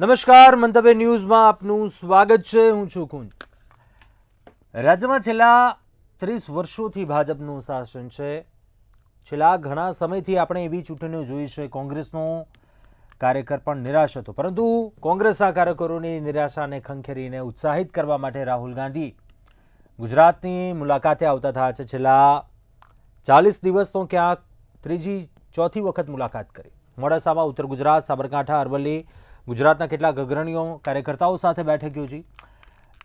નમસ્કાર, મંતવ્ય ન્યૂઝમાં આપનું સ્વાગત છે. હું છું કુંજ. રાજ્યમાં છેલ્લા 30 વર્ષોથી ભાજપનું શાસન છે. છેલ્લા ઘણા સમયથી આપણે એવી ચૂંટણીઓ જોઈ છે. કોંગ્રેસનો કાર્યકર પણ નિરાશ હતો, પરંતુ કોંગ્રેસના કાર્યકરોની નિરાશાને ખંખેરીને ઉત્સાહિત કરવા માટે રાહુલ ગાંધી ગુજરાતની મુલાકાતે આવતા થયા છે. છેલ્લા 40 દિવસ તો ક્યાંક ત્રીજી ચોથી વખત મુલાકાત કરી. મોડાસામાં ઉત્તર ગુજરાત, સાબરકાંઠા, અરવલ્લી ગુજરાતના કેટલાક અગ્રણીઓ કાર્યકર્તાઓ સાથે બેઠક યોજી.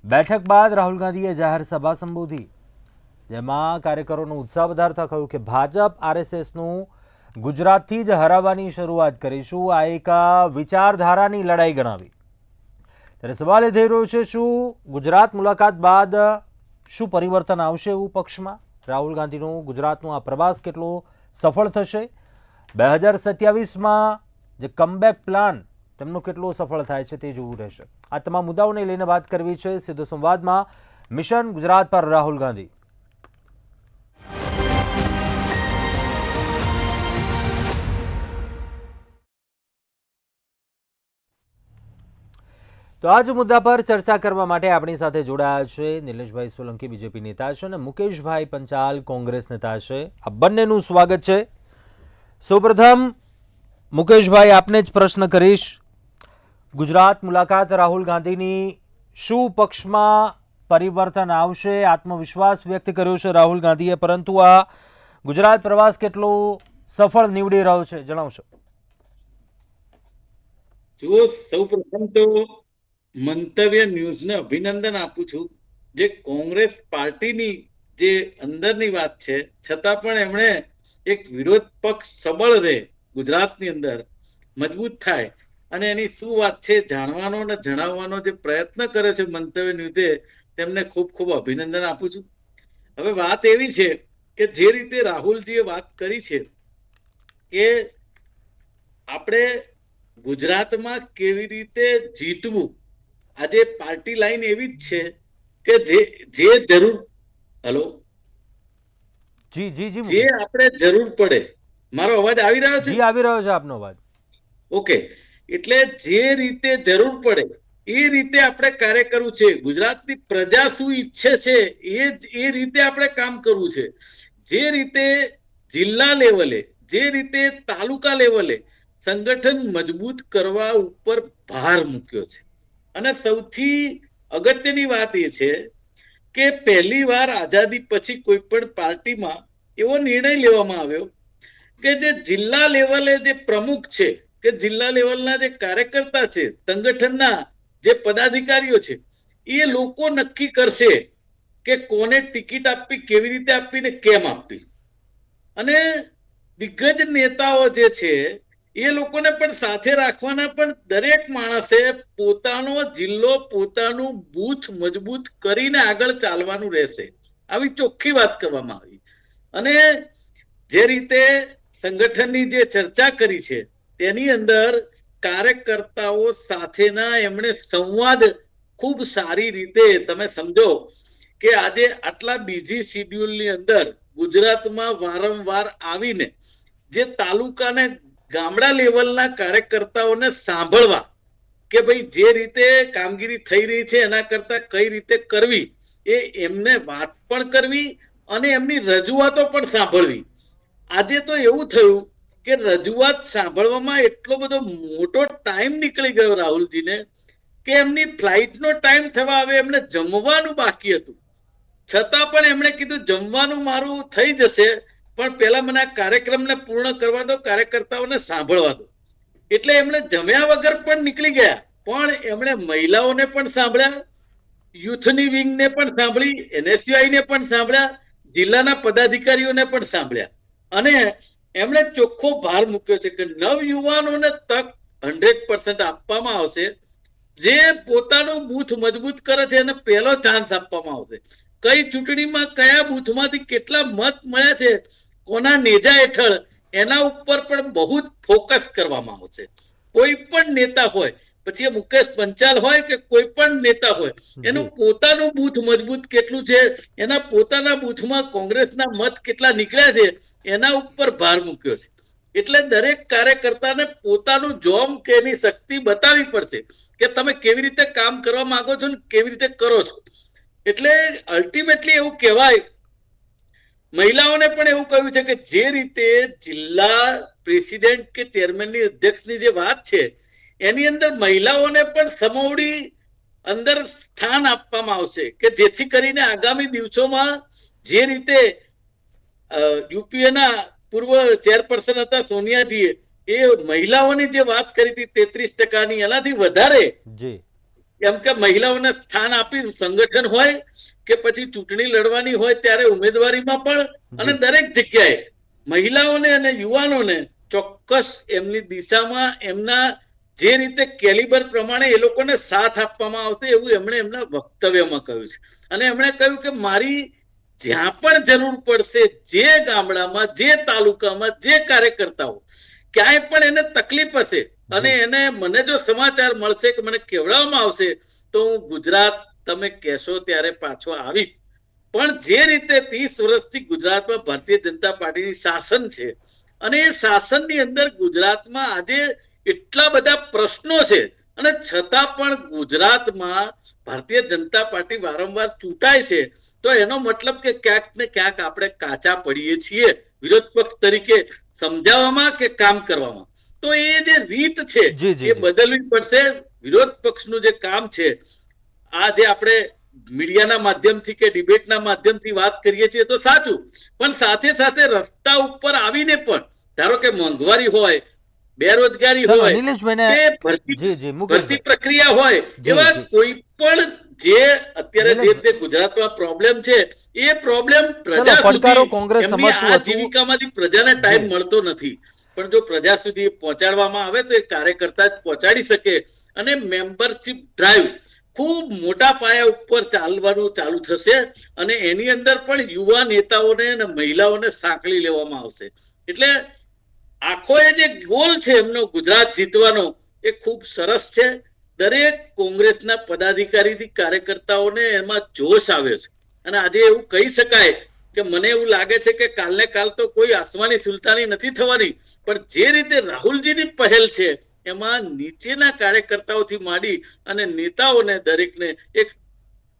બેઠક બાદ રાહુલ ગાંધીએ જાહેર સભા સંબોધી, જેમાં કાર્યકરોનો ઉત્સાહ વધારતા કહ્યું કે ભાજપ આરએસએસનું ગુજરાતથી જ હરાવવાની શરૂઆત કરીશું. આ એક વિચારધારાની લડાઈ ગણાવી. ત્યારે સવાલ એ થઈ રહ્યો છે, શું ગુજરાત મુલાકાત બાદ શું પરિવર્તન આવશે એવું પક્ષમાં? રાહુલ ગાંધીનો ગુજરાતનો આ પ્રવાસ કેટલો સફળ થશે? 2027માં જે કમબેક પ્લાન તેમનો કેટલો સફળ થાય છે તે જોવું રહેશે. આ તમામ મુદ્દાઓને લઈને વાત કરવી છે. સીધો સંવાદમાં મિશન ગુજરાત પર રાહુલ ગાંધી. તો આ જ મુદ્દા પર ચર્ચા કરવા માટે આપણી સાથે જોડાયા છે નિલેશભાઈ સોલંકી, બીજેપી નેતા છે, અને મુકેશભાઈ પંચાલ, કોંગ્રેસ નેતા છે. આ બંનેનું સ્વાગત છે. સૌપ્રથમ મુકેશભાઈ, આપને જ પ્રશ્ન કરીશ. ગુજરાત મુલાકાત રાહુલ ગાંધીની, શું પક્ષમાં પરિવર્તન આવશે? આત્મવિશ્વાસ વ્યક્ત કર્યો છે રાહુલ ગાંધીએ, પરંતુ આ ગુજરાત પ્રવાસ કેટલો સફળ નીવડી રહ્યો છે, જણાવશો? જુઓ, સૌપ્રથમ તો મંતવ્ય ન્યૂઝને અભિનંદન આપું છું. જે કોંગ્રેસ પાર્ટીની જે અંદરની વાત છે, છતાં પણ એમણે એક વિરોધ પક્ષ સબળ રહે, ગુજરાતની અંદર મજબૂત થાય, અને એની શું વાત છે જાણવાનો અને જણાવવાનો જે પ્રયત્ન કરે છે મંતવ્ય ન્યૂઝે, તેમને ખૂબ ખૂબ અભિનંદન આપું છું. હવે વાત એવી છે કે જે રીતે રાહુલજીએ વાત કરી છે કે આપણે ગુજરાતમાં કેવી રીતે જીતવું, આજે પાર્ટી લાઈન એવી જ છે કે જે જરૂર જે આપણે જરૂર પડે. મારો અવાજ આવી રહ્યો છે? જી, આવી રહ્યો છે આપનો અવાજ. ઓકે. એટલે જે રીતે જરૂર પડે એ રીતે આપણે કાર્ય કરવું છે. ગુજરાતની પ્રજા શું ઈચ્છે છે એ રીતે આપણે કામ કરવું છે. જે રીતે જિલ્લા લેવલે, જે રીતે તાલુકા લેવલે સંગઠન મજબૂત કરવા ઉપર ભાર મૂક્યો છે. અને સૌથી અગત્યની વાત એ છે કે પહેલી વાર આઝાદી પછી કોઈ પણ પાર્ટીમાં એવો નિર્ણય લેવામાં આવ્યો કે જે જિલ્લા લેવલે જે પ્રમુખ છે, કે જિલ્લા લેવલના જે કાર્યકર્તા છે, સંગઠનના જે પદાધિકારીઓ છે, એ લોકો નક્કી કરશે કે કોને ટિકિટ આપવી, કેવી રીતે આપવી ને કેમ આપવી. અને દિગ્ગજ નેતાઓ જે છે એ લોકોને પણ સાથે રાખવાના, પણ દરેક માણસે પોતાનો જિલ્લો, પોતાનું બૂથ મજબૂત કરીને આગળ ચાલવાનું રહેશે. આવી ચોખ્ખી વાત કરવામાં આવી. અને જે રીતે સંગઠનની જે ચર્ચા કરી છે તેની અંદર કાર્યકર્તાઓ સાથેના એમણે સંવાદ ખૂબ સારી રીતે, તમે સમજો કે આજે આટલા બીજી શિડ્યુલની અંદર ગુજરાતમાં વારંવાર આવીને જે તાલુકાને ગામડા લેવલના કાર્યકર્તાઓને સાંભળવા કે ભાઈ જે રીતે કામગીરી થઈ રહી છે એના કરતા કઈ રીતે કરવી, એ એમને વાત પણ કરવી અને એમની રજૂઆતો પણ સાંભળવી. આજે તો એવું થયું કે રજૂઆત સાંભળવામાં એટલો બધો મોટો ટાઈમ નીકળી ગયો રાહુલજીને કે એમની ફ્લાઇટનો ટાઈમ થવા આવે, એમને જમવાનું બાકી હતું, છતાં પણ એમણે કીધું જમવાનું મારું થઈ જશે, પણ પહેલા મને આ કાર્યક્રમને પૂર્ણ કરવા દો, કાર્યકર્તાઓને સાંભળવા દો. એટલે એમણે જમ્યા વગર પણ નીકળી ગયા, પણ એમણે મહિલાઓને પણ સાંભળ્યા, યુથની વિંગને પણ સાંભળી, એનએસયુઆઈને પણ સાંભળ્યા, જિલ્લાના પદાધિકારીઓને પણ સાંભળ્યા. અને એમણે ચોખ્ખો ભાર મૂક્યો છે કે નવયુવાનોને તક 100% આપવામાં આવશે. જે પોતાનું બૂથ મજબૂત કરે છે એને પહેલો ચાન્સ આપવામાં આવશે. કઈ ચૂંટણીમાં કયા બૂથમાંથી કેટલા મત મળ્યા છે, કોના નેજા હેઠળ, એના ઉપર પણ બહુ જ ફોકસ કરવામાં આવશે. કોઈ પણ નેતા હોય, પછી એ મુકેશ પંચાલ હોય કે કોઈ પણ નેતા હોય, એનું પોતાનું બૂથ મજબૂત કેટલું છે, એના પોતાના બૂથમાં કોંગ્રેસના મત કેટલા નીકળ્યા છે, એના ઉપર ભાર મૂક્યો છે. એટલે દરેક કાર્યકર્તાને પોતાનું જોમ કે એની શક્તિ બતાવવી પડશે કે તમે કેવી રીતે કામ કરવા માંગો છો ને કેવી રીતે કરો છો. એટલે અલ્ટિમેટલી એવું કહેવાય, મહિલાઓને પણ એવું કહ્યું છે કે જે રીતે જિલ્લા પ્રેસિડેન્ટ કે ચેરમેનની અધ્યક્ષની જે વાત છે એની અંદર મહિલાઓને પણ સમોવડી અંદર સ્થાન આપવામાં આવશે કે જેથી કરીને આગામી દિવસોમાં જે રીતે યુપીએના પૂર્વ ચેરપર્સન હતા સોનિયાજીએ એ મહિલાઓની જે વાત કરી હતી 33%, એનાથી વધારે જી કેમ કે મહિલાઓને સ્થાન આપી સંગઠન હોય કે પછી ચૂંટણી લડવાની હોય ત્યારે ઉમેદવારીમાં પણ અને દરેક જગ્યાએ મહિલાઓને અને યુવાનોને ચોક્કસ એમની દિશામાં એમના જે રીતે કેલિબર પ્રમાણે એ લોકોને સાથ આપવામાં આવશે એવું એમણે એમના વક્તવ્યમાં કહ્યું છે. અને એમણે કહ્યું કે મારી જ્યાં પણ જરૂર પડશે, જે ગામડામાં, જે તાલુકામાં, જે કાર્યકર્તાઓ ક્યાંય પણ એને તકલીફ હશે અને એને મને જો સમાચાર મળશે કે મને કેવડાવવામાં આવશે તો હું ગુજરાત તમે કહેશો ત્યારે પાછો આવીશ. પણ જે રીતે 30 વર્ષથી ગુજરાતમાં ભારતીય જનતા પાર્ટીની શાસન છે અને એ શાસનની અંદર ગુજરાતમાં આજે એટલા બધા પ્રશ્નો છે અને છતાં પણ ગુજરાતમાં ભારતીય જનતા પાર્ટી વારંવાર ચૂંટાય છે તો એનો મતલબ કે ક્યાંક ને ક્યાંક આપણે કાચા પડીએ છીએ વિરોધ પક્ષ તરીકે સમજાવવામાં કે કામ કરવામાં. તો એ જે રીત છે એ બદલવી પડશે. વિરોધ પક્ષનું જે કામ છે, આ જે આપણે મીડિયાના માધ્યમથી કે ડિબેટના માધ્યમથી વાત કરીએ છીએ તો સાચું, પણ સાથે સાથે રસ્તા ઉપર આવીને પણ ધારો કે મોંઘવારી હોય, બેરોજગારી હોય, ભરતી પ્રક્રિયા હોય, એવા કોઈ પણ જે અત્યારે જે રીતે ગુજરાતમાં પ્રોબ્લેમ છે એ પ્રોબ્લેમ પ્રજા સુધી એમની આજીવિકામાંથી પ્રજાને ટાઈમ મળતો નથી. પણ જો પ્રજા સુધી પહોંચાડવામાં આવે તો એ કાર્યકર્તા જ પહોંચાડી શકે અને મેમ્બરશિપ ડ્રાઈવ ખૂબ મોટા પાયા ઉપર ચાલવાનું ચાલુ થશે અને એની અંદર પણ યુવા નેતાઓને અને મહિલાઓને સાંકળી લેવામાં આવશે. એટલે આખો એ જે ગોલ છે એમનો ગુજરાત જીતવાનો એ ખૂબ સરસ છે. દરેક કોંગ્રેસના પદાધિકારીથી કાર્યકર્તાઓને એમાં જોશ આવ્યો છે અને આજે એવું કહી શકાય કે મને એવું લાગે છે કે કાલને કાલ તો કોઈ આસમાની સુલતાની નથી થવાની, પણ જે રીતે રાહુલજીની પહેલ છે એમાં નીચેના કાર્યકર્તાઓથી માંડી અને નેતાઓને દરેકને એક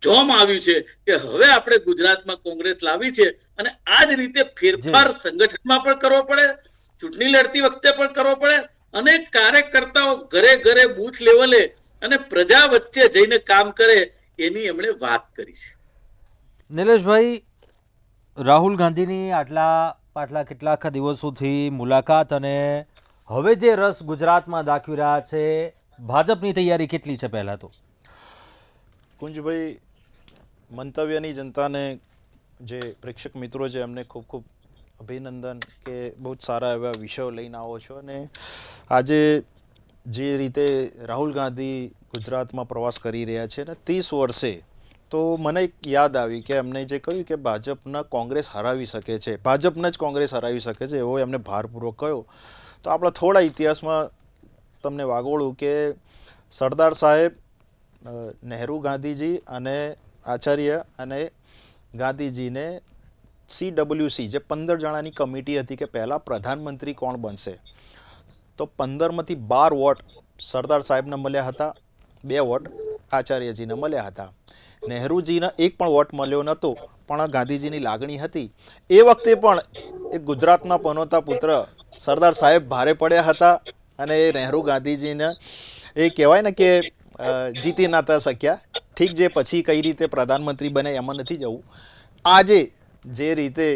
જોમ આવ્યું છે કે હવે આપણે ગુજરાતમાં કોંગ્રેસ લાવી છે અને આ જ રીતે ફેરફાર સંગઠનમાં પણ કરવો પડે, ચૂંટણી લડતી વખતે પણ કરવો પડે અને કાર્યકર્તાઓ ઘરે ઘરે બૂથ લેવલે અને પ્રજા વચ્ચે જઈને કામ કરે એની એમણે વાત કરી છે. નિલેશભાઈ, રાહુલ ગાંધીની આટલા કેટલાક દિવસોથી મુલાકાત અને હવે જે રસ ગુજરાતમાં દાખવી રહ્યા છે, ભાજપની તૈયારી કેટલી છે? પહેલા તો કુંજભાઈ, મંતવ્યની જનતાને જે પ્રેક્ષક મિત્રો છે એમને ખૂબ ખૂબ અભિનંદન કે બહુ જ સારા એવા વિષયો લઈને આવો છો. અને આજે જે રીતે રાહુલ ગાંધી ગુજરાતમાં પ્રવાસ કરી રહ્યા છે ને 30 વર્ષે, તો મને એક યાદ આવી કે એમને જે કહ્યું કે ભાજપના કોંગ્રેસ હરાવી શકે છે, ભાજપને જ કોંગ્રેસ હરાવી શકે છે એવો એમને ભારપૂર્વક કહ્યો. તો આપણા થોડા ઇતિહાસમાં તમને વાગોળું કે સરદાર સાહેબ, નહેરુ ગાંધીજી અને આચાર્ય અને ગાંધીજીને CWC જે 15 જણાની કમિટી હતી કે પહેલાં પ્રધાનમંત્રી કોણ બનશે, તો 15માંથી 12 વોટ સરદાર સાહેબને મળ્યા હતા, 2 વોટ આચાર્યજીને મળ્યા હતા. નહેરુજીને એક પણ વોટ મળ્યો નહોતો, પણ ગાંધીજીની લાગણી હતી. એ વખતે પણ એક ગુજરાતના પનોતા પુત્ર સરદાર સાહેબ ભારે પડ્યા હતા અને નહેરુ ગાંધીજીને એ કહેવાય ને કે જીતી નહોતા શક્યા. ઠીક, જે પછી કઈ રીતે પ્રધાનમંત્રી બને એમાં નથી જવું. આજે જે રીતે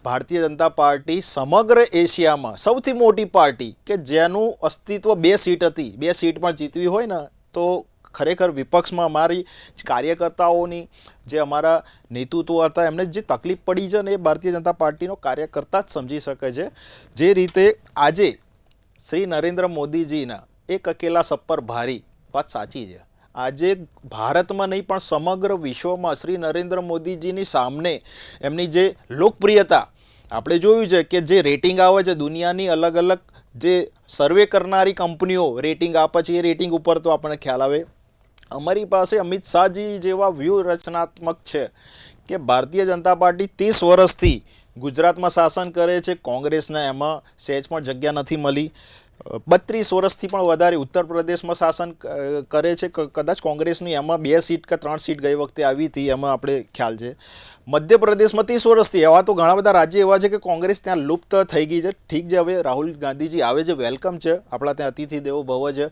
ભારતીય જનતા પાર્ટી સમગ્ર એશિયામાં સૌથી મોટી પાર્ટી કે જેનું અસ્તિત્વ 2 સીટ હતી, 2 સીટ પણ જીતવી હોય ને તો ખરેખર વિપક્ષમાં અમારી કાર્યકર્તાઓની જે અમારા નેતૃત્વ હતા એમને જે તકલીફ પડી છે ને એ ભારતીય જનતા પાર્ટીનો કાર્યકર્તા જ સમજી શકે છે. જે રીતે આજે શ્રી નરેન્દ્ર મોદીજીના એક અકેલા સપ્પર ભારી વાત સાચી છે. આજે ભારતમાં નહીં પણ સમગ્ર વિશ્વમાં શ્રી નરેન્દ્ર મોદીજીની સામે એમની જે લોકપ્રિયતા આપણે જોયું છે કે જે રેટિંગ આવે છે દુનિયાની અલગ અલગ જે સર્વે કરનારી કંપનીઓ રેટિંગ આપે છે એ રેટિંગ ઉપર તો આપણને ખ્યાલ આવે. અમારી પાસે અમિત શાહજી જેવા વ્યૂહ રચનાત્મક છે કે ભારતીય જનતા પાર્ટી 30 વર્ષથી ગુજરાતમાં શાસન કરે છે, કોંગ્રેસને એમાં સહેજ પણ જગ્યા નથી મળી. 32 વર્ષથી પણ વધારે ઉત્તર પ્રદેશમાં શાસન કરે છે. કદાચ કોંગ્રેસની એમાં 2 સીટ કે 3 સીટ ગઈ વખતે આવી હતી, એમાં આપણે ખ્યાલ છે. મધ્યપ્રદેશમાં 30 વર્ષથી. એવા તો ઘણા બધા રાજ્ય એવા છે કે કોંગ્રેસ ત્યાં લુપ્ત થઈ ગઈ છે. ઠીક છે, હવે રાહુલ ગાંધીજી આવે છે, વેલકમ છે, આપણા ત્યાં અતિથિ દેવો ભવ છે.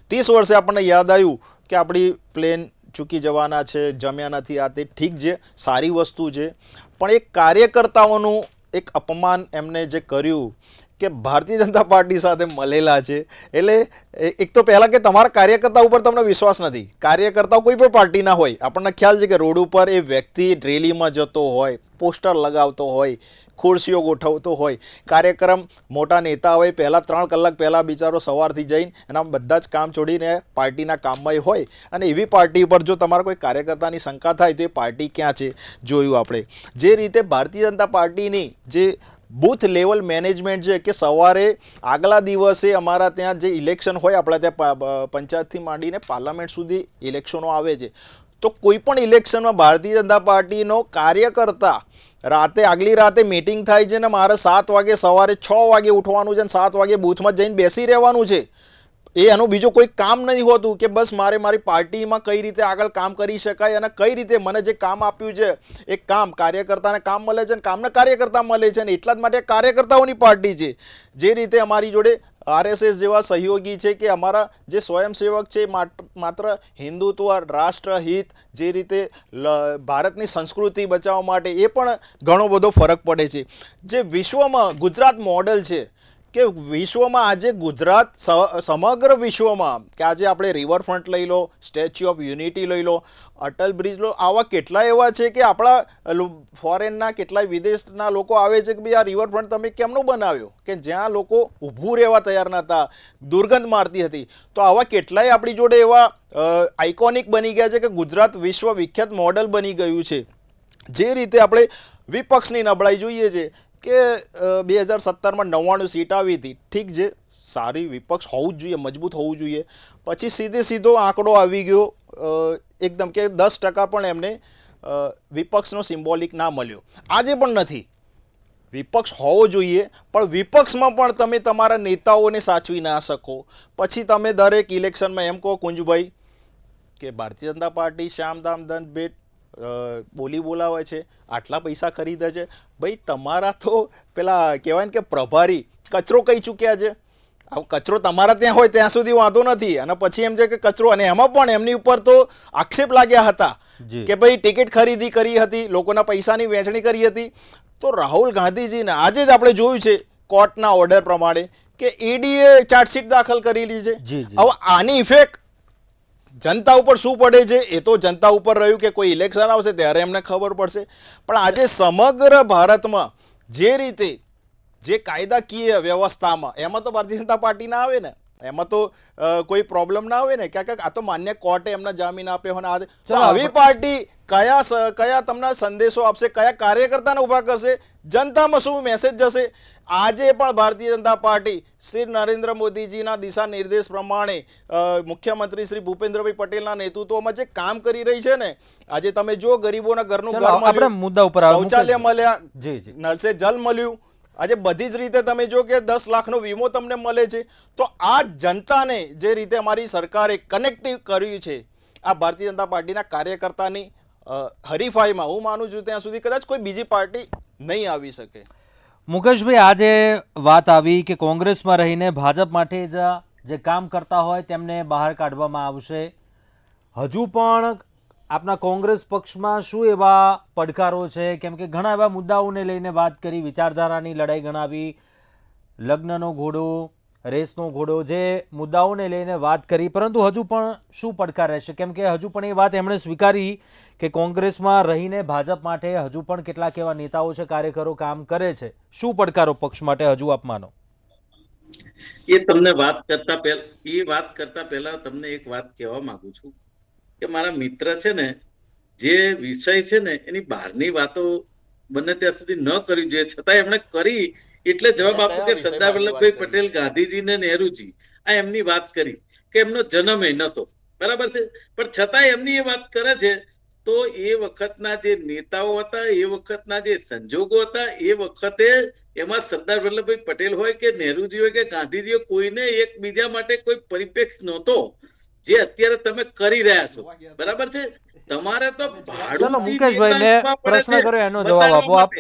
30 વર્ષે આપણને યાદ આવ્યું કે આપણી પ્લેન ચૂકી જવાના છે, જમ્યા નથી, આ તે ઠીક છે, સારી વસ્તુ છે. પણ એક કાર્યકર્તાઓનું એક અપમાન એમને જે કર્યું કે ભારતીય જનતા પાર્ટી સાથે મળેલા છે, એટલે એક તો પહેલાં કે તમારા કાર્યકર્તા ઉપર તમને વિશ્વાસ નથી. કાર્યકર્તાઓ કોઈ પણ પાર્ટીના હોય, આપણને ખ્યાલ છે કે રોડ ઉપર એ વ્યક્તિ રેલીમાં જતો હોય, પોસ્ટર લગાવતો હોય, ખુરશીઓ ગોઠવતો હોય, કાર્યક્રમ મોટા નેતા હોય, પહેલાં 3 કલાક પહેલાં બિચારો સવારથી જઈને એના બધા જ કામ છોડીને પાર્ટીના કામમાં હોય. અને એવી પાર્ટી ઉપર જો તમારા કોઈ કાર્યકર્તાની શંકા થાય તો એ પાર્ટી ક્યાં છે જોયું આપણે. જે રીતે ભારતીય જનતા પાર્ટીની જે બૂથ લેવલ મેનેજમેન્ટ છે કે સવારે આગલા દિવસે અમારા ત્યાં જે ઇલેક્શન હોય, આપણા ત્યાં પંચાયતથી માંડીને પાર્લામેન્ટ સુધી ઇલેક્શનો આવે છે, તો કોઈ પણ ઇલેક્શનમાં ભારતીય જનતા પાર્ટીનો કાર્યકર્તા આગલી રાતે મીટિંગ થાય છે ને મારે 7 વાગે સવારે 6 વાગે ઉઠવાનું છે અને 7 વાગે બૂથમાં જઈને બેસી રહેવાનું છે. એનું બીજું કોઈ કામ નહીં હોતું કે બસ મારે મારી પાર્ટીમાં કઈ રીતે આગળ કામ કરી શકાય અને કઈ રીતે મને જે કામ આપ્યું છે એ કામ કાર્યકર્તાને કામ મળે છે અને કામને કાર્યકર્તા મળે છે, અને એટલા જ માટે કાર્યકર્તાઓની પાર્ટી છે. જે રીતે અમારી જોડે RSS જેવા સહયોગી છે કે અમારા જે સ્વયંસેવક છે, માત્ર હિન્દુત્વ, રાષ્ટ્રહિત, જે રીતે ભારતની સંસ્કૃતિ બચાવવા માટે, એ પણ ઘણો બધો ફરક પડે છે. જે વિશ્વમાં ગુજરાત મોડલ છે કે વિશ્વમાં આજે ગુજરાત સમગ્ર વિશ્વમાં કે આજે આપણે રિવરફ્રન્ટ લઈ લો, સ્ટેચ્યુ ઓફ યુનિટી લઈ લો, અટલ બ્રિજ લો, આવા કેટલા એવા છે કે આપણા ફોરેનના કેટલાય વિદેશના લોકો આવે છે કે ભાઈ આ રિવરફ્રન્ટ તમે કેમનું બનાવ્યો, કે જ્યાં લોકો ઊભું રહેવા તૈયાર નહોતા, દુર્ગંધ મારતી હતી. તો આવા કેટલાય આપણી જોડે એવા આઇકોનિક બની ગયા છે કે ગુજરાત વિશ્વ વિખ્યાત મોડલ બની ગયું છે. જે રીતે આપણે વિપક્ષની નબળાઈ જોઈએ છે કે 2017માં 99 સીટ આવી હતી, ઠીક છે, સારી વિપક્ષ હોવું જ જોઈએ, મજબૂત હોવું જોઈએ. પછી સીધો આંકડો આવી ગયો એકદમ કે 10% પણ એમને વિપક્ષનો સિમ્બોલિક ના મળ્યો. આજે પણ નથી. વિપક્ષ હોવો જોઈએ, પણ વિપક્ષમાં પણ તમે તમારા નેતાઓને સાચવી ના શકો. પછી તમે દરેક ઇલેક્શનમાં એમ કહો કુંજભાઈ કે ભારતીય જનતા પાર્ટી શ્યામધામ દંડ ભેટ બોલી બોલાવે છે, આટલા પૈસા ખરીદે છે. ભાઈ તમારા તો પેલા કહેવાય ને કે પ્રભારી કચરો કહી ચૂક્યા છે. કચરો તમારા ત્યાં હોય ત્યાં સુધી વાંધો નથી, અને પછી એમ છે કે કચરો, અને એમાં પણ એમની ઉપર તો આક્ષેપ લાગ્યા હતા કે ભાઈ ટિકિટ ખરીદી કરી હતી, લોકોના પૈસાની વહેંચણી કરી હતી. તો રાહુલ ગાંધીજીને આજે જ આપણે જોયું છે કોર્ટના ઓર્ડર પ્રમાણે કે EDએ ચાર્જશીટ દાખલ કરેલી છે. હવે આની ઇફેક્ટ જનતા ઉપર શું પડે છે એ તો જનતા ઉપર રહ્યું કે કોઈ ઇલેક્શન આવશે ત્યારે એમને ખબર પડશે. પણ આજે સમગ્ર ભારતમાં જે રીતે જે કાયદાકીય વ્યવસ્થામાં એમાં તો ભારતીય જનતા પાર્ટી ના આવે ને, એમાં તો કોઈ પ્રોબ્લેમ ના આવે ને, ક્યાંક આ તો માન્ય કોર્ટે એમના જામીન આપ્યો અને આવી પાર્ટી કયા તમને સંદેશો આપશે, કયા કાર્યકર્તાને ઊભા કરશે, જનતામાં શું મેસેજ જશે? આજે પણ ભારતીય જનતા પાર્ટી શ્રી નરેન્દ્ર મોદીજીના દિશા નિર્દેશ પ્રમાણે મુખ્યમંત્રી શ્રી ભૂપેન્દ્રભાઈ પટેલના નેતૃત્વમાં જે કામ કરી રહી છે ને, આજે તમે જો ગરીબોના ઘરનું ઘર મળ્યું, શૌચાલય મળ્યા, નળ સે જલ મળ્યું, આજે બધી જ રીતે તમે જો કે 10 લાખનો વીમો તમને મળે છે. તો આ જનતાને જે રીતે અમારી સરકારે કનેક્ટિવ કર્યું છે, આ ભારતીય જનતા પાર્ટીના કાર્યકર્તાની હરીફાઈમાં હું માનું છું ત્યાં સુધી કદાચ કોઈ બીજી પાર્ટી નહીં આવી શકે. મુકેશભાઈ, આજે વાત આવી કે કોંગ્રેસમાં રહીને ભાજપ માટે જે કામ કરતા હોય તેમને બહાર કાઢવામાં આવશે. હજુ પણ આપના કોંગ્રેસ પક્ષમાં શું એવા પડકારો છે? કેમ કે ઘણા એવા મુદ્દાઓને લઈને વાત કરી, વિચારધારાની લડાઈ ગણાવી, લગ્નનો ઘોડો, રેસનો ઘોડો, જે મુદ્દાઓને લઈને વાત કરી, પરંતુ હજુ પણ શું પડકાર રહેશે? કેમ કે હજુ પણ એ વાત એમણે સ્વીકારી કે કોંગ્રેસમાં રહીને ભાજપ માટે હજુ પણ કેટલાક એવા નેતાઓ છે, કાર્યકરો કામ કરે છે. શું પડકારો પક્ષ માટે હજુ આપ માનો? એ તમને વાત કરતા પહેલા તમને એક વાત કહેવા માંગુ છું કે મારા મિત્ર છે ને, જે વિષય છે ને એની બહારની વાતો બને ત્યાં સુધી ન કરવી જોઈએ, છતાં એમણે કરી એટલે જવાબ આપો કે સરદાર વલ્લભભાઈ પટેલ, ગાંધીજી ને નહેરુજી, આ એમની વાત કરી કે એમનો જન્મ એ નતો, બરાબર છે, પણ છતાં એમની એ વાત કરે છે તો એ વખતના જે નેતાઓ હતા, એ વખતના જે સંજોગો હતા, એ વખતે એમાં સરદાર વલ્લભભાઈ પટેલ હોય કે નહેરુજી હોય કે ગાંધીજી હોય, કોઈને એકબીજા માટે કોઈ પરિપ્રેક્ષ નહોતો જે અત્યારે તમે કરી રહ્યા છો. બરાબર છે? તમારે તો ચલો મુકેશભાઈ, મેં પ્રશ્ન કર્યો એનો જવાબ આપો આપ.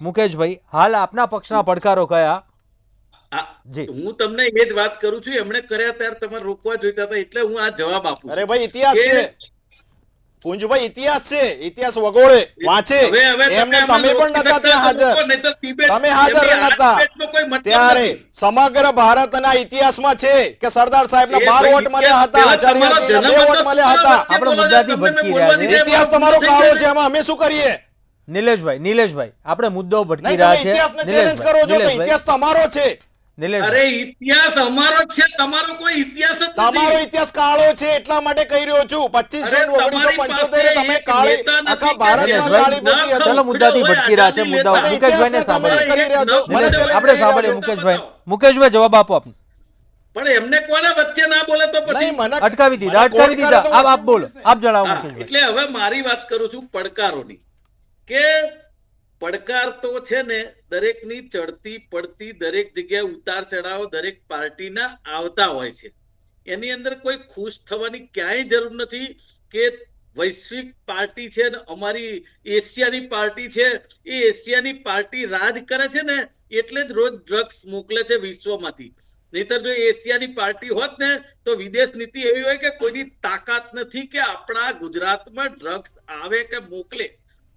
મુકેશભાઈ, હાલ આપના પક્ષના પડકારો કયા? જી, હું તમને એ જ વાત કરું છું. એમણે કર્યા ત્યારે તમારે રોકવા જોઈતા હતા, એટલે હું આ જવાબ આપું છું. અરે ભાઈ, ઇતિહાસ છે કુંજભાઈ, ઇતિહાસ છે, ઇતિહાસ વગોળે વાંચે. એમને તમે પણ નતા ત્યાં હાજર, તમે હાજર નતા ત્યારે. સમગ્ર ભારતના ઇતિહાસમાં છે કે સરદાર સાહેબના 12 વોટ મળ્યા હતા, આચાર્યજીના 2 વોટ મળ્યા હતા. આપણે મુદ્દાથી ભટકી રહ્યા છે. ઇતિહાસ તમારો કાળો છે, એમાં અમે શું કરીએ? નિલેશભાઈ, આપણે મુદ્દો ભટકી નહીં, રહ્યા તમે છે. ઇતિહાસને ચેલેન્જ કરો છો કે ઇતિહાસ તમારો છે. અરે ઇતિહાસ અમારો જ છે, તમારો કોઈ ઇતિહાસ જ નથી. તમારો ઇતિહાસ કાળો છે, એટલા માટે કહી રહ્યો છું. 25 જૂન 1975 તમે કાળી આખા ભારતમાં કાળી મૂકી હતી. ચલો મુદ્દાથી ભટકી રહ્યા છે. મુદ્દાઓ મુકેશભાઈને સાંભળીએ. કરી રહ્યા છો. મને challenge આપણે કરી સાંભળીએ રહ્યા છો. મુકેશભાઈ જવાબ આપો આપને. પણ એમને કોના વચ્ચે ના બોલે તો પછી નહીં, મને અટકાવી દીધા. આપ બોલો, આપ જણાવો હા, મુકેશભાઈ. એટલે હવે મારી વાત કરું છું પડકારોની, કે પડકાર તો છે ને દરેકની ચડતી પડતી, દરેક જગ્યાએ ઉતાર ચઢાવ દરેક પાર્ટીના આવતા હોય છે. એની અંદર કોઈ ખુશ થવાની ક્યાંય જરૂર નથી કે વૈશ્વિક પાર્ટી છે ને અમારી એશિયાની પાર્ટી છે, એ એશિયાની પાર્ટી રાજ કરે છે ને એટલે જ રોજ ડ્રગ્સ મોકલે છે વિશ્વમાંથી. નહીતર જો એશિયાની પાર્ટી હોત ને તો વિદેશ નીતિ એવી હોય કે કોઈની તાકાત નથી કે આપણા ગુજરાતમાં ડ્રગ્સ આવે કે મોકલે.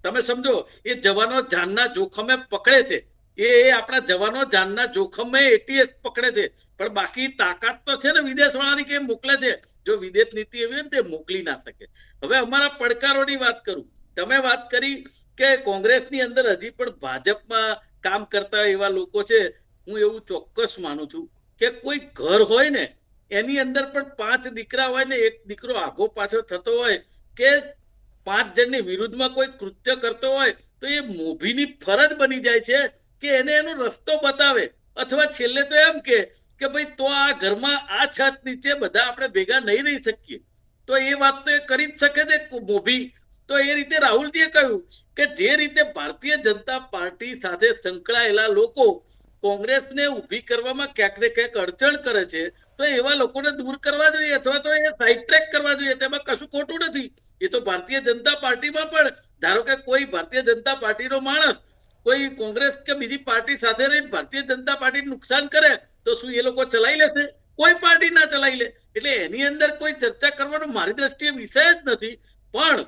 તમે સમજો, એ જવાનો જાનના જોખમે પકડે છે, એ આપણા જવાનો જાનના જોખમે એટીએસ પકડે છે, પણ બાકી તાકાત તો છે ને વિદેશ વાળાની કે મોકલે છે. જો વિદેશ નીતિ એવી હોય ને તે મોકલી ના શકે. હવે અમારા પડકારોની વાત કરું. તમે વાત કરી કે કોંગ્રેસની અંદર હજી પણ ભાજપમાં કામ કરતા એવા લોકો છે. હું એવું ચોક્કસ માનું છું કે કોઈ ઘર હોય ને એની અંદર પણ 5 દીકરા હોય ને એક દીકરો આગો પાછો થતો હોય કે 5 જણની વિરુદ્ધમાં કોઈ કૃત્ય કરતો હોય તો એ મોભીની ફરજ બની જાય છે કે એને એનો રસ્તો બતાવે, અથવા છેલ્લે તો એમ કે ભાઈ તો આ ઘરમાં આ છત નીચે બધા આપણે ભેગા નહીં રહી શકીએ. તો એ વાત તો એ કરી જ શકે છે મોભી. તો એ રીતે રાહુલજીએ કહ્યું કે જે રીતે ભારતીય જનતા પાર્ટી સાથે સંકળાયેલા લોકો કોંગ્રેસને ઊભી કરવામાં ક્યાંક ને ક્યાંક અડચણ કરે છે, તો એવા લોકોને દૂર કરવા જોઈએ અથવા તો એ સાઇડ ટ્રેક કરવા જોઈએ. તેમાં કશું ખોટું નથી. એ તો ભારતીય જનતા પાર્ટીમાં પણ ધારો કે કોઈ ભારતીય જનતા પાર્ટીનો માણસ કોઈ કોંગ્રેસ કે બીજી પાર્ટી સાથે રહીને ભારતીય જનતા પાર્ટીને નુકસાન કરે તો શું એ લોકો ચલાવી લેશે? કોઈ પાર્ટી ના ચલાવી લે. એટલે એની અંદર કોઈ ચર્ચા કરવાનો મારી દ્રષ્ટિએ વિષય જ નથી. પણ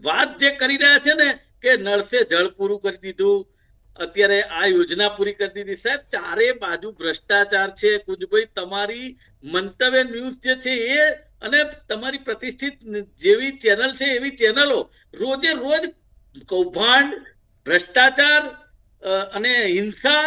વાત જે કરી રહ્યા છે ને કે નળ સે જળ પૂરું કરી દીધું, અત્યારે આ યોજના પૂરી કરી દીધી. સાહેબ, ચારે બાજુ ભ્રષ્ટાચાર છે. કુંજભાઈ, તમારી મંતવ્ય ન્યૂઝ જે છે એ અને તમારી પ્રતિષ્ઠિત જેવી ચેનલ છે એવી ચેનલો રોજે રોજ કૌભાંડ, ભ્રષ્ટાચાર અને હિંસા,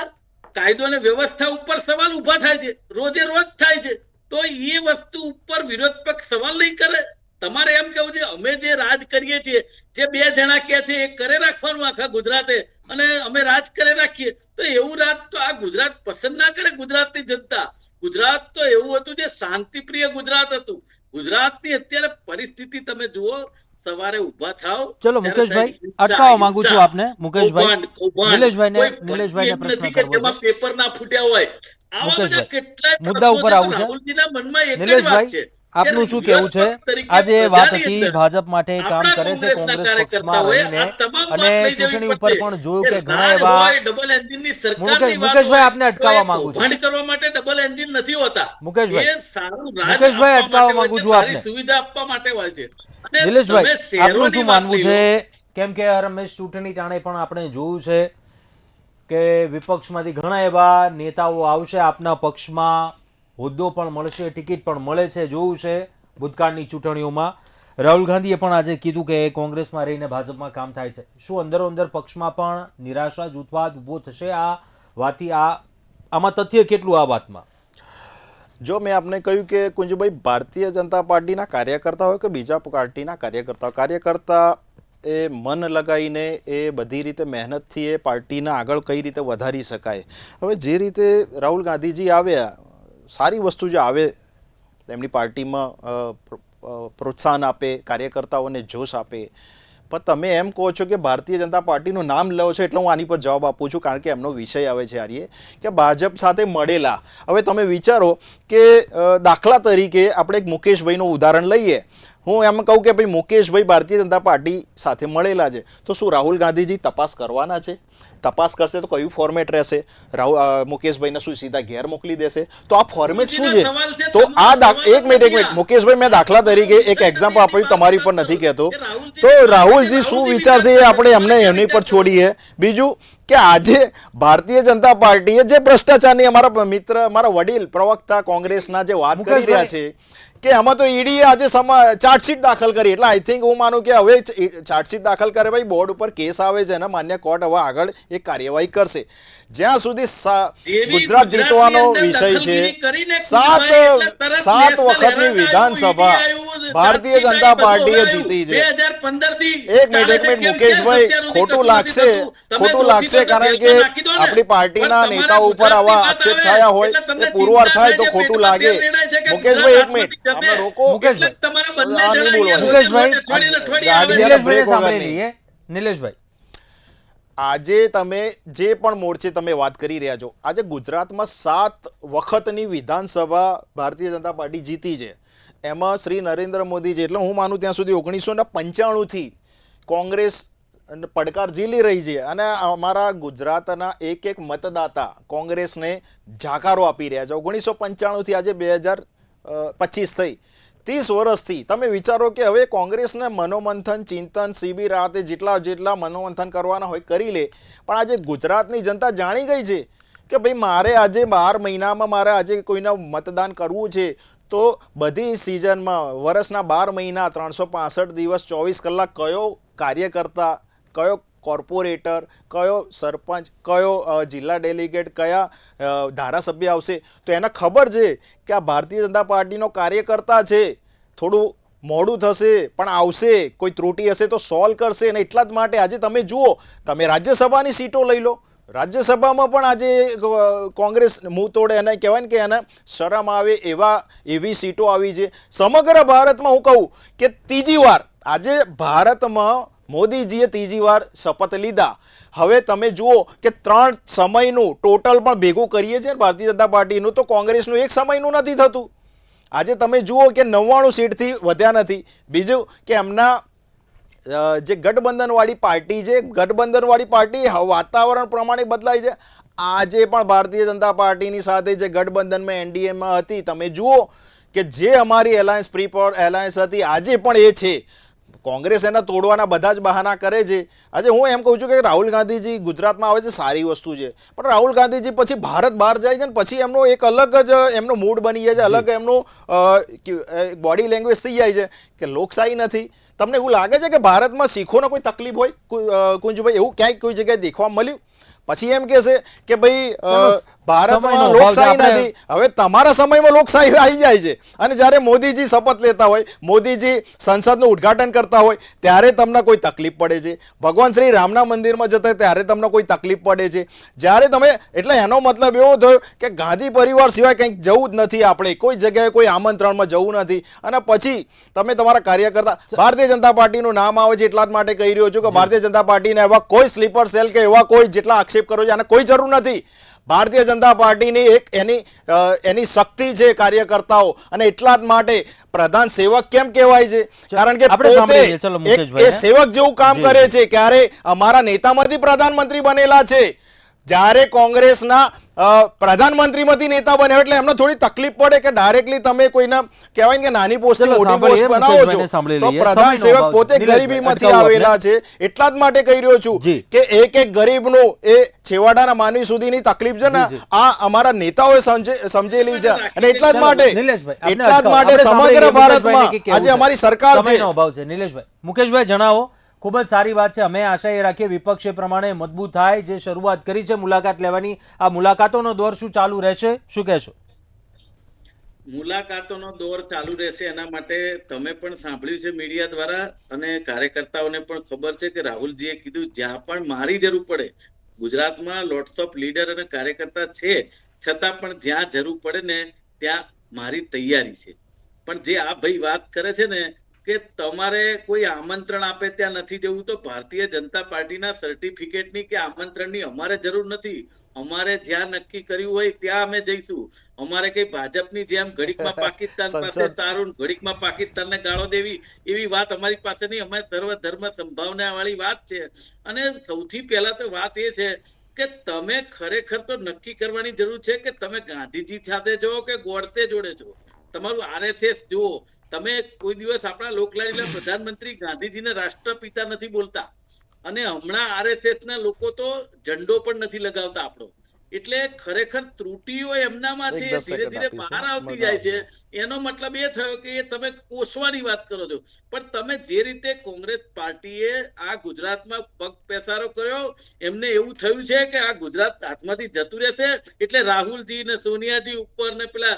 કાયદો અને વ્યવસ્થા ઉપર સવાલ ઉભા થાય છે. રોજે રોજ થાય છે. તો એ વસ્તુ ઉપર વિરોધ પક્ષ સવાલ નહીં કરે. તમારે એમ કેવું છે અમે જે રાજ કરીએ છીએ, જે 2 જણા કહે છે એ કરે રાખવાનું આખા ગુજરાતે, અને અમે રાજ કરે રાખીએ. તો એવું રાજ તો આ ગુજરાત પસંદ ના કરે. ગુજરાતની જનતા, ગુજરાત તો એવું હતું જે શાંતિપ્રિય ગુજરાત હતું. ગુજરાતની અત્યારે પરિસ્થિતિ તમે જુઓ. સવારે ઉભા થાવ. ચલો મુકેશભાઈ, અટકાવવા માંગુ છું આપને. મુકેશભાઈ, નિલેશભાઈને પ્રશ્ન કરવો છે. પેપર ના ફૂટ્યા હોય આવા બધા કેટલાય મુદ્દા ઉપર આવું છે. રાહુલજીના મનમાં એક જ વાત નિલેશભાઈ, છે. આપનું શું કહેવું છે? આજે વાત હતી ભાજપ માટે કામ કરે છે કોંગ્રેસ પક્ષમાં રહીને, અને ચૂંટણી ઉપર પણ જોયું કે ઘણા એવા. મુકેશભાઈ, આપને અટકાવવા માંગુ છું. કરવા માટે ડબલ એન્જિન નથી હોતા. મુકેશભાઈ, અટકાવવા માંગુ છું આપને. સુવિધા આપવા માટે હોય છે. નિલેશભાઈ, આપનું શું માનવું છે? કેમ કે રમેશ ચૂંટણી ટાણે પણ આપણે જોયું છે કે વિપક્ષમાંથી ઘણા એવા નેતાઓ આવશે આપના પક્ષમાં, હોદ્દો પણ મળશે, ટિકિટ પણ મળે છે. જોયું છે ભૂતકાળની ચૂંટણીઓમાં. રાહુલ ગાંધીએ પણ આજે કીધું કે કોંગ્રેસમાં રહીને ભાજપમાં કામ થાય છે. શું અંદરો અંદર પક્ષમાં પણ નિરાશા, જૂથવાદ ઉભો થશે આ વાતથી? આમાં તથ્ય કેટલું આ વાતમાં? જો મેં આપને કહ્યું કે કુંજભાઈ, ભારતીય જનતા પાર્ટીના કાર્યકર્તા હોય કે બીજા પાર્ટીના કાર્યકર્તા એ મન લગાવીને એ બધી રીતે મહેનતથી એ પાર્ટીને આગળ કઈ રીતે વધારી શકાય. હવે જે રીતે રાહુલ ગાંધીજી આવ્યા, સારી વસ્તુ જે આવે એમની પાર્ટીમાં પ્રોત્સાહન આપે, કાર્યકર્તાઓને જોશ આપે. પણ તમે એમ કહો છો કે ભારતીય જનતા પાર્ટીનું નામ લો છો એટલે હું આની પર જવાબ આપું છું, કારણ કે એમનો વિષય આવે છે આર્ય કે ભાજપ સાથે મળેલા. હવે તમે વિચારો કે દાખલા તરીકે આપણે એક મુકેશભાઈનું ઉદાહરણ લઈએ. હું એમ કહું કે ભાઈ મુકેશભાઈ ભારતીય જનતા પાર્ટી સાથે મળેલા છે, તો શું રાહુલ ગાંધીજી તપાસ કરવાના છે? તપાસ કરશે તો કયું ફોર્મેટ રહેશે? મુકેશભાઈને શું સીધા ઘેર મોકલી દેશે? તો આ ફોર્મેટ શું છે? તો આ એક મિનિટ મુકેશભાઈ, મેં દાખલા તરીકે એક એક્ઝામ્પલ આપ્યું, તમારી પર નથી કહેતો. તો રાહુલજી શું વિચારશે એ આપણે એમને એમની પર છોડીએ. બીજું કે આજે ભારતીય જનતા પાર્ટીએ જે ભ્રષ્ટાચારની અમારા મિત્ર, અમારા વડીલ પ્રવક્તા કોંગ્રેસના જે વાત કરી રહ્યા છે કે આમાં તો ઈડીએ આજે ચાર્જશીટ દાખલ કરી, એટલે આઈ થિંક હું માનું કે હવે ચાર્જશીટ દાખલ કરે ભાઈ, બોર્ડ ઉપર કેસ આવે છે અને માન્ય કોર્ટ હવે આગળ એક કાર્યવાહી કરશે. જ્યાં સુધી ગુજરાત જીતવાનો વિષય છે, 7 વખતની વિધાનસભા ભારતીય જનતા પાર્ટીએ જીતી છે. એક મિનિટ મુકેશભાઈ, ખોટું લાગશે કારણ કે આપણી પાર્ટીના નેતાઓ ઉપર આવા આક્ષેપ થયા હોય, એ પુરવાર થાય તો ખોટું લાગે. મુકેશભાઈ એક મિનિટ આપણે રોકો. નિલેશભાઈ, આજે તમે જે પણ મોરચે તમે વાત કરી રહ્યા છો, આજે ગુજરાતમાં 7 વખતની વિધાનસભા ભારતીય જનતા પાર્ટી જીતી છે. એમાં શ્રી નરેન્દ્ર મોદી છે, એટલે હું માનું ત્યાં સુધી 1995 કોંગ્રેસ પડકાર ઝીલી રહી છે અને અમારા ગુજરાતના એક મતદાતા કોંગ્રેસને જાકારો આપી રહ્યા છે. 1995 આજે 2025 થઈ, 30 વર્ષથી. તમે વિચારો કે હવે કોંગ્રેસને મનોમંથન, ચિંતન, શિબિર રાતે જેટલા મનોમંથન કરવાના હોય કરી લે, પણ આજે ગુજરાતની જનતા જાણી ગઈ છે કે ભાઈ મારે આજે 12 મહિનામાં મારે આજે કોઈને મતદાન કરવું છે, તો બધી સિઝનમાં વર્ષના 12 મહિના 365 દિવસ 24 કલાક કયો કાર્યકર્તા, કયો કોર્પોરેટર, કયો સરપંચ, કયો જિલ્લા ડેલિગેટ, કયા ધારાસભ્ય આવશે, તો એને ખબર છે કે આ ભારતીય જનતા પાર્ટીનો કાર્યકર્તા છે. થોડું મોડું થશે પણ આવશે, કોઈ ત્રુટિ હશે તો સોલ્વ કરશે. અને એટલા જ માટે આજે તમે જુઓ, તમે રાજ્યસભાની સીટો લઈ લો, રાજ્યસભામાં પણ આજે કોંગ્રેસ મુંહ તોડે, એને કહેવાય ને કે એને શરમ આવે એવી સીટો આવી છે. સમગ્ર ભારતમાં હું કહું કે ત્રીજી વાર આજે ભારતમાં મોદીજીએ ત્રીજી વાર શપથ લીધા. હવે તમે જુઓ કે 3 સમયનું ટોટલ પણ ભેગું કરીએ છીએ ભારતીય જનતા પાર્ટીનું, તો કોંગ્રેસનું 1 સમયનું નથી થતું. આજે તમે જુઓ કે 99 સીટથી વધ્યા નથી. બીજું કે એમના જે ગઠબંધનવાળી પાર્ટી છે, ગઠબંધનવાળી પાર્ટી વાતાવરણ પ્રમાણે બદલાય છે. આજે પણ ભારતીય જનતા પાર્ટીની સાથે જે ગઠબંધનમાં એનડીએમાં હતી, તમે જુઓ કે જે અમારી એલાયન્સ પ્રી પોર એલાયન્સ હતી, આજે પણ એ છે. કોંગ્રેસ એના તોડવાના બધા જ બહાના કરે છે. આજે હું એમ કહું છું કે રાહુલ ગાંધીજી ગુજરાતમાં આવે છે, સારી વસ્તુ છે, પણ રાહુલ ગાંધીજી પછી ભારત બહાર જાય છે ને પછી એમનો એક અલગ જ એમનો મૂડ બની જાય છે, અલગ એમનું બોડી લેંગ્વેજ થઈ જાય છે કે લોકશાહી નથી. તમને એવું લાગે છે કે ભારતમાં શીખોને કોઈ તકલીફ હોય કુંજભાઈ? એવું ક્યાંય કોઈ જગ્યાએ દેખવા મળ્યું? પછી એમ કે છે કે ભાઈ ભારતમાં લોકશાહી નથી. હવે તમારા સમયમાં લોકશાહી આવી જાય છે અને જ્યારે મોદીજી શપથ લેતા હોય, મોદીજી સંસદનું ઉદ્ઘાટન કરતા હોય, ત્યારે તમને કોઈ તકલીફ પડે છે. ભગવાન શ્રી રામના મંદિરમાં જતા ત્યારે તમને કોઈ તકલીફ પડે છે. જ્યારે તમે, એટલે એનો મતલબ એવો થયો કે ગાંધી પરિવાર સિવાય કંઈક જવું જ નથી, આપણે કોઈ જગ્યાએ કોઈ આમંત્રણમાં જવું નથી. અને પછી તમે તમારા કાર્યકર્તા, ભારતીય જનતા પાર્ટીનું નામ આવે છે એટલા જ માટે કહી રહ્યો છું કે ભારતીય જનતા પાર્ટીને એવા કોઈ સ્લીપર સેલ કે એવા કોઈ જેટલા આક્ષેપ કરો છો આને કોઈ જરૂર નથી. ભારતીય જનતા પાર્ટીની એક એની શક્તિ છે કાર્યકર્તાઓ, અને એટલા જ માટે પ્રધાન સેવક કેમ કહેવાય છે? કારણ કે પોતે એ સેવક જેવું કામ કરે છે. ક્યારે અમારા નેતામાંથી પ્રધાનમંત્રી બનેલા છે, જ્યારે કોંગ્રેસના પ્રધાનમંત્રીમાંથી નેતા બન્યો, એટલે એમને થોડી તકલીફ પડે કે ડાયરેક્ટલી તમે કોઈના કહેવાય કે નાની પોસ્ટથી મોટી પોસ્ટ બનાવો છો, તો પ્રધાન સેવક પોતે ગરીબીમાંથી આવેલા છે. એટલા જ માટે કહી રહ્યો છું કે એક ગરીબનું એ છેવાડાના માનવી સુધીની તકલીફ છે ને, આ અમારા નેતાઓએ સમજેલી છે. અને એટલા જ માટે સમગ્ર ભારતમાં આજે અમારી સરકાર છે. નિલેશભાઈ, મુકેશભાઈ જણાવો. ખૂબ જ સારી વાત છે. અમે આશા એ રાખીએ વિપક્ષ એ પ્રમાણે મજબૂત થાય. જે શરૂઆત કરી છે મુલાકાત લેવાની, આ મુલાકાતોનો દોર શું ચાલુ રહેશે? શું કહેશો? મુલાકાતોનો દોર ચાલુ રહેશે. એના માટે તમે પણ સાંભળ્યું છે મીડિયા દ્વારા, અને કાર્યકર્તાઓને પણ ખબર છે કે રાહુલજીએ કીધું જ્યાં પણ મારી જરૂર પડે, ગુજરાતમાં લોટ્સ ઓફ લીડર અને કાર્યકર્તા છે, છતાં પણ જ્યાં જરૂર પડે ને ત્યાં મારી તૈયારી છે. પણ જે આ ભાઈ વાત કરે છે ને કે તમારે કોઈ આમંત્રણ આપે ત્યાં નથી જવું, તો ભારતીય જનતા પાર્ટીના સર્ટિફિકેટની કે આમંત્રણની અમારે જરૂર નથી. અમારે જ્યાં નક્કી કર્યું હોય ત્યાં અમે જઈશું. અમારે કઈ ભાજપની જેમ ઘડીકમાં પાકિસ્તાન પાસે સંસદ. સારું ને ઘડીકમાં પાકિસ્તાનને ગાળો દેવી એવી વાત અમારી પાસે નહીં. અમારે સર્વધર્મ સંભાવના વાળી વાત છે. અને સૌથી પહેલા તો વાત એ છે કે તમે ખરેખર તો નક્કી કરવાની જરૂર છે કે તમે ગાંધીજી સાથે છો કે ગોડસે જોડે છો. તમારું આરએસએસ જુઓ. તમે કોઈ દિવસ આપણા લોકલાડીલા પ્રધાનમંત્રી ગાંધીજીને રાષ્ટ્રપિતા નથી બોલતા, અને હમણાં આરએસએસ ના લોકો તો ઝંડો પણ નથી લગાવતા આપણો. એટલે ખરેખર ત્રુટીઓ એમનામાં છે, 10 ધીરે સેકન્ડ ધીરે આપીશું. બહાર આવતી મને જાય છે. એનો મતલબ એ થયો કે એ તમે કોસવાની વાત કરો છો. પણ તમે જે રીતે કોંગ્રેસ પાર્ટીએ આ ગુજરાતમાં પગ પેસારો કર્યો, એમને એવું થયું છે કે આ ગુજરાત હાથમાંથી જતું રહેશે એટલે રાહુલજી ને સોનિયાજી ઉપર ને પેલા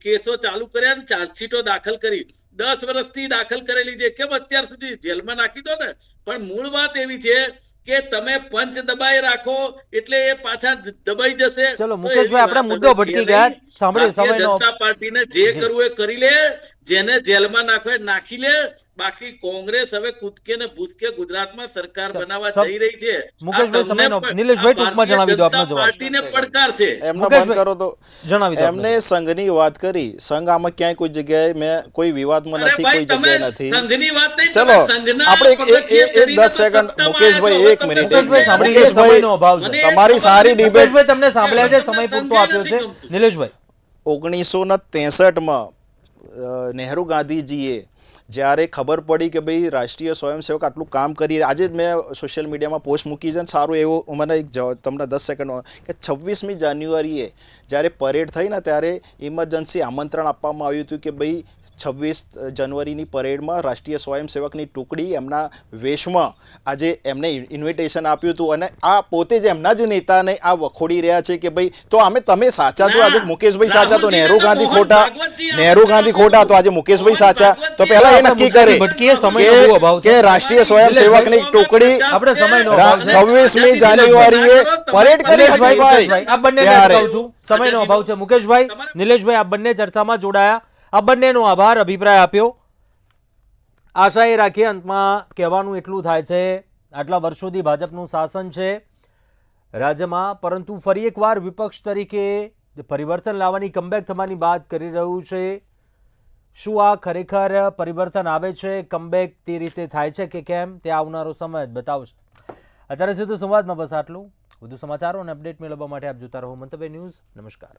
કેસો ચાલુ કર્યા ને ચાર્જશીટો દાખલ કરી. 10 વર્ષથી દાખલ કરેલી છે, કેમ અત્યાર સુધી જેલમાં નાખી દો ને. પણ મૂળ વાત એવી છે કે તમે પંચ દબાઈ રાખો એટલે એ પાછા દબાઈ જશે. ચલો તો મુકેશભાઈ, એવી આપણે વાત મુદ્દો હવે છે ભટકી નહીં. ગયા. સાંભળ્યું, ભારતીય સમયનો જનતા પાર્ટીને જે જી. કરવું એ કરી લે, જેને જેલમાં નાખો એ નાખી લે. બાકી કોંગ્રેસ હવે કૂદકે ને ભૂસકે ગુજરાતમાં સરકાર બનાવવા જઈ રહી છે. આ મુકેશભાઈ, તમને સમયનો પણ નિલેશભાઈ આ ટૂંકમાં ભારતીય જણાવી દો આપનો જનતા જવાબ. પાર્ટીને પડકાર છે. એમનો મુકેશભાઈ, બંધ કરો તો. જણાવી દો આપનો એમને સંઘની વાત કરી. સંઘ આમાં ક્યાંય કોઈ જગ્યાએ મેં કોઈ વિવાદમાં અરે નથી, ભાઈ, કોઈ તમે જગ્યાએ નથી. સંઘની વાત નહીં, ચલો તમે સંઘના આપણે પગથિયે ચડીને 10 તો સેકન્ડ સત્તામાં મુકેશભાઈ, આવ્યા. એક હવે મિનિટ, તમે મુકેશભાઈ સાંભળી લે, મુકેશભાઈ, સમયનો અભાવ છે. મને એ તમારી ખબર સારી નથી. ડિબેટ. મુકેશભાઈ તમને સાંભળ્યા છે, તમને સમય પૂરતો સંઘે આપ્યો નથી છે. ગમતું. નિલેશભાઈ, 1963માં નહેરુ ગાંધીજીએ જ્યારે ખબર પડી કે ભાઈ રાષ્ટ્રીય સ્વયંસેવક આટલું કામ કરી, આજે જ મેં સોશિયલ મીડિયામાં પોસ્ટ મૂકી છે ને સારું એવું મને એક તમને 10 સેકન્ડ કે 26મી જાન્યુઆરીએ જ્યારે પરેડ થઈ ને ત્યારે ઇમરજન્સી આમંત્રણ આપવામાં આવ્યું હતું કે ભાઈ 26 જાન્યુઆરીની પરેડમાં રાષ્ટ્રીય સ્વયંસેવકની ટુકડી એમના વેશમાં આજે એમને ઇન્વિટેશન આપ્યું હતું. અને આ પોતે જ એમના જ નેતાને આ વખોડી રહ્યા છે કે ભાઈ તો તમે સાચા છો, આજે મુકેશભાઈ સાચા તો નહેરુ ગાંધી ખોટા, નહેરુ ગાંધી ખોટા તો આજે મુકેશભાઈ સાચા. તો પહેલા એ નક્કી કરે ભટકીએ, સમયનો બહુ અભાવ છે. કે રાષ્ટ્રીય સ્વયંસેવકની ટુકડી આપણે સમયનો અભાવ છે. 26મી જાન્યુઆરીએ પરેડ કરી હતી નિલેશભાઈ, ભાઈ. મુકેશભાઈ, આ બંનેને ત્યારે. અટકાવું છું. સમયનો અભાવ છે. મુકેશભાઈ, નિલેશભાઈ, આ બંને ચર્ચામાં જોડાયા. આ બંનેનો આભાર, અભિપ્રાય આપ્યો. આશા એ રાખીએ અંતમાં કહેવાનું એટલું થાય છે, આટલા વર્ષોથી ભાજપનું શાસન છે રાજ્યમાં, પરંતુ ફરી એકવાર વિપક્ષ તરીકે પરિવર્તન લાવવાની, કમબેક થવાની વાત કરી રહ્યું છે. શું આ ખરેખર પરિવર્તન આવે છે, કમબેક તે રીતે થાય છે કે કેમ, તે આવનારો સમય જ બતાવશે. અત્યારે સીધું સંવાદમાં બસ આટલું. વધુ સમાચારો અને અપડેટ મેળવવા માટે આપ જોતા રહો મંતવ્ય ન્યૂઝ. નમસ્કાર.